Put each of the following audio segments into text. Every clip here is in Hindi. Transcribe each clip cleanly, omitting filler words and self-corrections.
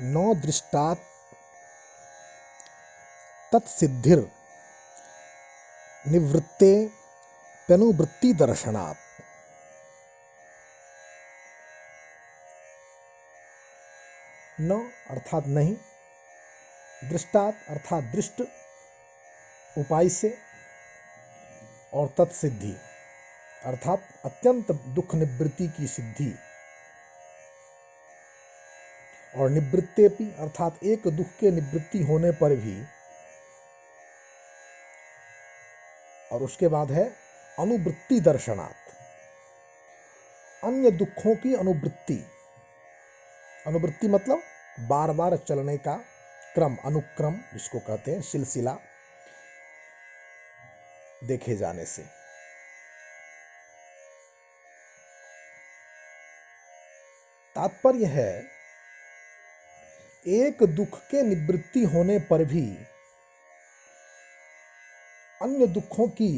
नो दृष्टात् तत्सिद्धिर निवृत्ते पेनुवृत्ति दर्शनात्। न अर्थात नहीं, दृष्टात् अर्थात दृष्ट उपाय से, और तत्सिद्धि अर्थात अत्यंत दुख निवृत्ति की सिद्धि, और निवृत्तेपि अर्थात एक दुख के निवृत्ति होने पर भी, और उसके बाद है अनुवृत्ति दर्शनात्, अन्य दुखों की अनुवृत्ति। अनुवृत्ति मतलब बार बार चलने का क्रम, अनुक्रम जिसको कहते हैं, सिलसिला देखे जाने से। तात्पर्य है एक दुख के निवृत्ति होने पर भी अन्य दुखों की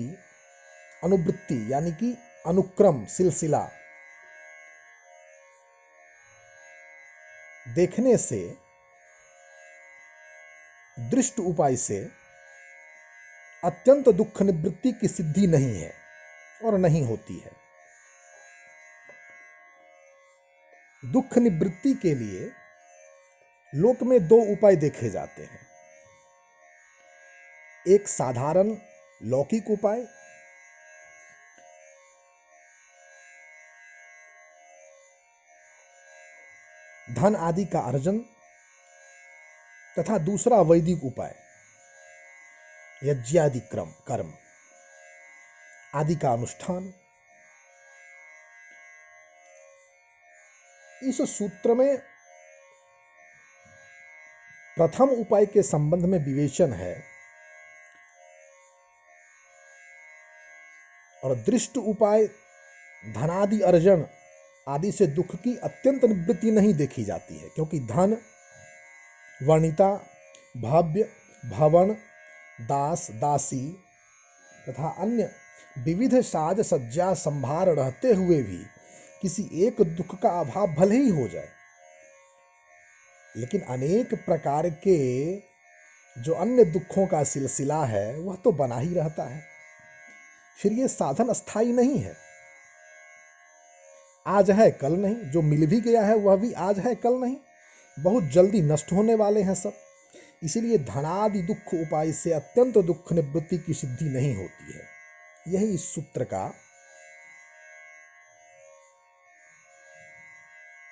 अनुवृत्ति यानी कि अनुक्रम, सिलसिला देखने से, दृष्ट उपाय से अत्यंत दुख निवृत्ति की सिद्धि नहीं है और नहीं होती है। दुख निवृत्ति के लिए लोक में दो उपाय देखे जाते हैं। एक साधारण लौकिक उपाय, धन आदि का अर्जन, तथा दूसरा वैदिक उपाय, यज्ञादि कर्म आदि का अनुष्ठान। इस सूत्र में प्रथम उपाय के संबंध में विवेचन है, और दृष्ट उपाय धनादि अर्जन आदि से दुख की अत्यंत निवृत्ति नहीं देखी जाती है, क्योंकि धन, वनिता, भव्य, भवन, दास, दासी तथा अन्य विविध साज सज्जा संभार रहते हुए भी किसी एक दुख का अभाव भले ही हो जाए, लेकिन अनेक प्रकार के जो अन्य दुखों का सिलसिला है वह तो बना ही रहता है। फिर ये साधन स्थायी नहीं है, आज है कल नहीं। जो मिल भी गया है वह भी आज है कल नहीं, बहुत जल्दी नष्ट होने वाले हैं सब। इसीलिए धनादि दुख उपाय से अत्यंत दुख निवृत्ति की सिद्धि नहीं होती है। यही इस सूत्र का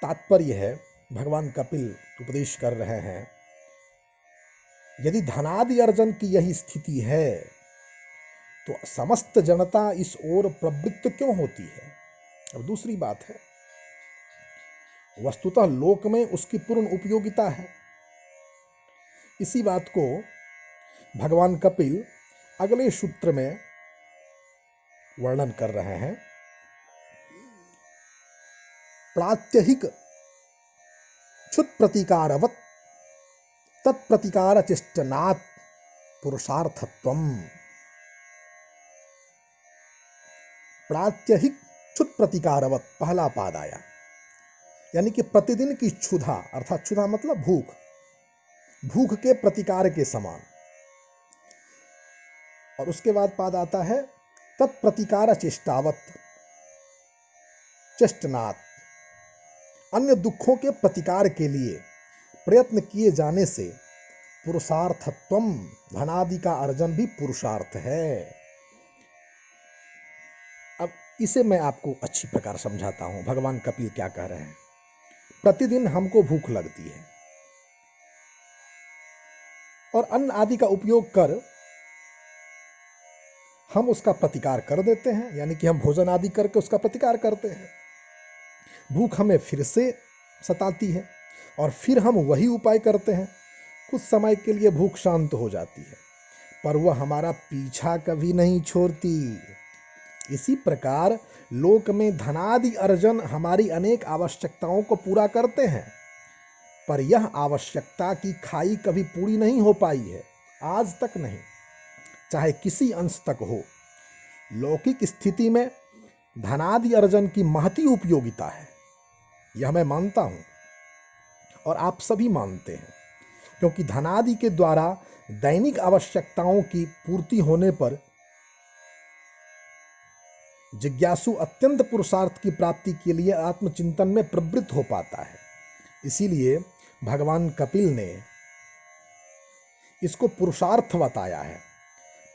तात्पर्य है। भगवान कपिल उपदेश कर रहे हैं, यदि धनादि अर्जन की यही स्थिति है तो समस्त जनता इस ओर प्रवृत्त क्यों होती है। अब दूसरी बात है, वस्तुतः लोक में उसकी पूर्ण उपयोगिता है। इसी बात को भगवान कपिल अगले सूत्र में वर्णन कर रहे हैं। प्रात्यहिक क्षुत प्रतिकारवत् तत्प्रतिकार चेष्टनात् पुरुषार्थत्वम्। प्रात्यहिक क्षुत प्रतिकारवत् पहला पाद आया, यानी कि प्रतिदिन की क्षुधा, अर्थात क्षुधा मतलब भूख, भूख के प्रतिकार के समान। और उसके बाद पाद आता है तत्प्रतिकार चेष्टावत्, चेष्टनात्, अन्य दुखों के प्रतिकार के लिए प्रयत्न किए जाने से पुरुषार्थत्वम, धनादि का अर्जन भी पुरुषार्थ है। अब इसे मैं आपको अच्छी प्रकार समझाता हूं। भगवान कपिल क्या कह रहे हैं, प्रतिदिन हमको भूख लगती है और अन्न आदि का उपयोग कर हम उसका प्रतिकार कर देते हैं, यानी कि हम भोजन आदि करके उसका प्रतिकार करते हैं। भूख हमें फिर से सताती है और फिर हम वही उपाय करते हैं। कुछ समय के लिए भूख शांत हो जाती है, पर वह हमारा पीछा कभी नहीं छोड़ती। इसी प्रकार लोक में धनादि अर्जन हमारी अनेक आवश्यकताओं को पूरा करते हैं, पर यह आवश्यकता की खाई कभी पूरी नहीं हो पाई है, आज तक नहीं, चाहे किसी अंश तक हो। लौकिक स्थिति में धनादि अर्जन की महती उपयोगिता है, यह मैं मानता हूं, और आप सभी मानते हैं, क्योंकि धनादि के द्वारा दैनिक आवश्यकताओं की पूर्ति होने पर जिज्ञासु अत्यंत पुरुषार्थ की प्राप्ति के लिए आत्मचिंतन में प्रवृत्त हो पाता है। इसीलिए भगवान कपिल ने इसको पुरुषार्थ बताया है,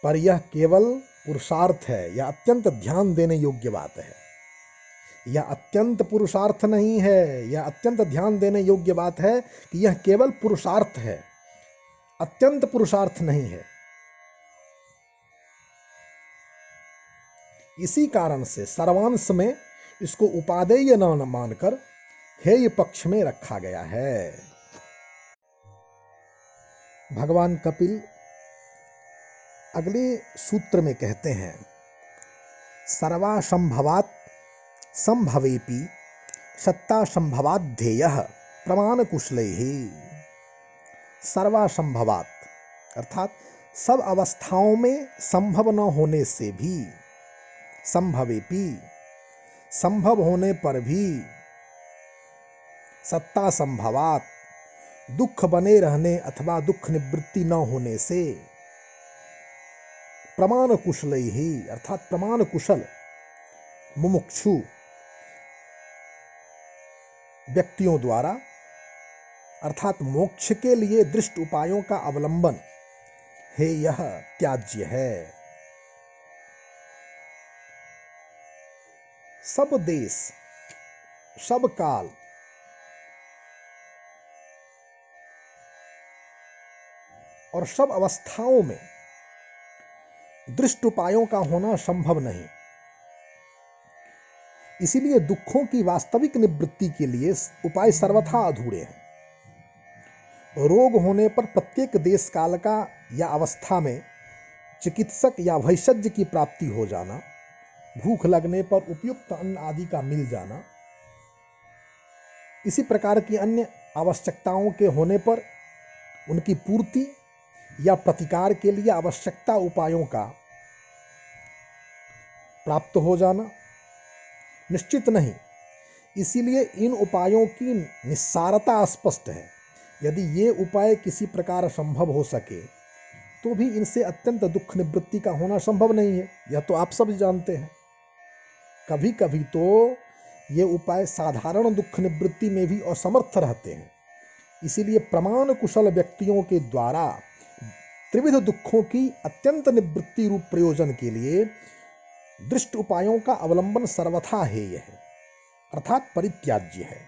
पर यह केवल पुरुषार्थ है, यह अत्यंत ध्यान देने योग्य बात है। यह अत्यंत पुरुषार्थ नहीं है, यह अत्यंत ध्यान देने योग्य बात है कि यह केवल पुरुषार्थ है, अत्यंत पुरुषार्थ नहीं है। इसी कारण से सर्वांश में इसको उपादेय न मानकर हेय पक्ष में रखा गया है। भगवान कपिल अगले सूत्र में कहते हैं, सर्वासंभवात् संभवेपि सत्ता संभवात् ध्येयः प्रमाण कुशलैः। सर्वासंभवात् अर्थात सब अवस्थाओं में संभव न होने से भी, संभवेपि संभव होने पर भी, सत्ता संभवात् दुख बने रहने अथवा दुख निवृत्ति न होने से, प्रमाण कुशलैः अर्थात प्रमाण कुशल मुमुक्षु व्यक्तियों द्वारा अर्थात मोक्ष के लिए दृष्ट उपायों का अवलंबन है, यह त्याज्य है। सब देश, सब काल, और सब अवस्थाओं में दृष्ट उपायों का होना संभव नहीं। इसीलिए दुखों की वास्तविक निवृत्ति के लिए उपाय सर्वथा अधूरे हैं। रोग होने पर प्रत्येक देश काल का या अवस्था में चिकित्सक या वैषज्य की प्राप्ति हो जाना, भूख लगने पर उपयुक्त अन्न आदि का मिल जाना, इसी प्रकार की अन्य आवश्यकताओं के होने पर उनकी पूर्ति या प्रतिकार के लिए आवश्यकता उपायों का प्राप्त हो जाना निश्चित नहीं। इसीलिए इन उपायों की निस्सारता स्पष्ट है। यदि ये उपाय किसी प्रकार संभव हो सके तो भी इनसे अत्यंत दुख निवृत्ति का होना संभव नहीं है, यह तो आप सब जानते हैं। कभी कभी तो ये उपाय साधारण दुख निवृत्ति में भी असमर्थ रहते हैं। इसीलिए प्रमाण कुशल व्यक्तियों के द्वारा त्रिविध दुखों की अत्यंत निवृत्ति रूप प्रयोजन के लिए दृष्ट उपायों का अवलंबन सर्वथा हेय है, अर्थात परित्याज्य है।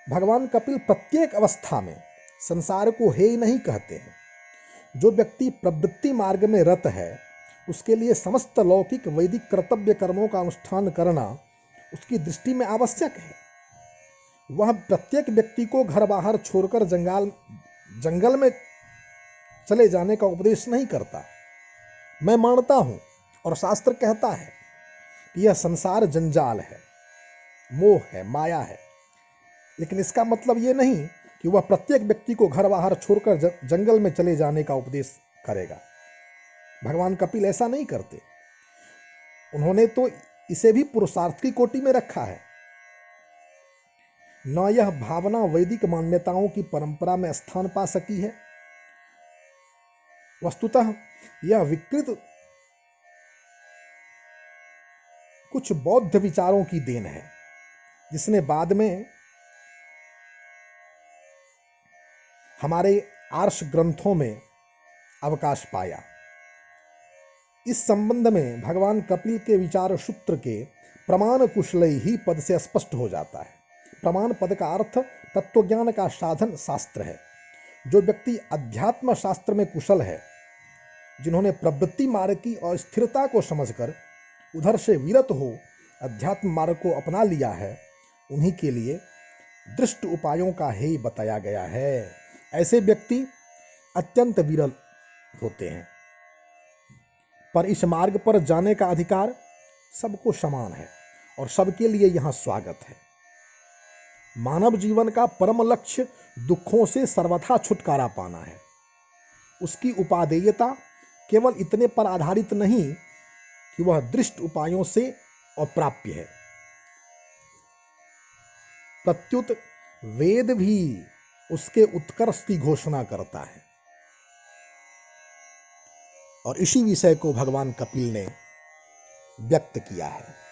भगवान कपिल प्रत्येक अवस्था में संसार को हेय नहीं कहते हैं। जो व्यक्ति प्रवृत्ति मार्ग में रत है उसके लिए समस्त लौकिक वैदिक कर्तव्य कर्मों का अनुष्ठान करना उसकी दृष्टि में आवश्यक है। वह प्रत्येक व्यक्ति को घर बाहर छोड़कर जंगल में चले जाने का उपदेश नहीं करता। मैं मानता हूं और शास्त्र कहता है कि यह संसार जंजाल है, मोह है, माया है, लेकिन इसका मतलब ये नहीं कि वह प्रत्येक व्यक्ति को घर बाहर छोड़कर जंगल में चले जाने का उपदेश करेगा। भगवान कपिल ऐसा नहीं करते। उन्होंने तो इसे भी पुरुषार्थ की कोटि में रखा है। न यह भावना वैदिक मान्यताओं की परंपरा में स्थान पा सकी है। वस्तुतः यह विकृत कुछ बौद्ध विचारों की देन है, जिसने बाद में हमारे आर्ष ग्रंथों में अवकाश पाया। इस संबंध में भगवान कपिल के विचार सूत्र के प्रमाण कुशलई ही पद से स्पष्ट हो जाता है। प्रमाण पद का अर्थ तत्वज्ञान का साधन शास्त्र है। जो व्यक्ति अध्यात्म शास्त्र में कुशल है, जिन्होंने प्रवृत्ति मार्ग की अस्थिरता को समझकर उधर से विरत हो अध्यात्म मार्ग को अपना लिया है, उन्हीं के लिए दृष्ट उपायों का हेय बताया गया है। ऐसे व्यक्ति अत्यंत विरल होते हैं, पर इस मार्ग पर जाने का अधिकार सबको समान है और सबके लिए यहाँ स्वागत है। मानव जीवन का परम लक्ष्य दुखों से सर्वथा छुटकारा पाना है। उसकी उपादेयता केवल इतने पर आधारित नहीं कि वह दृष्ट उपायों से अप्राप्य है। प्रत्युत वेद भी उसके उत्कर्ष की घोषणा करता है। और इसी विषय को भगवान कपिल ने व्यक्त किया है।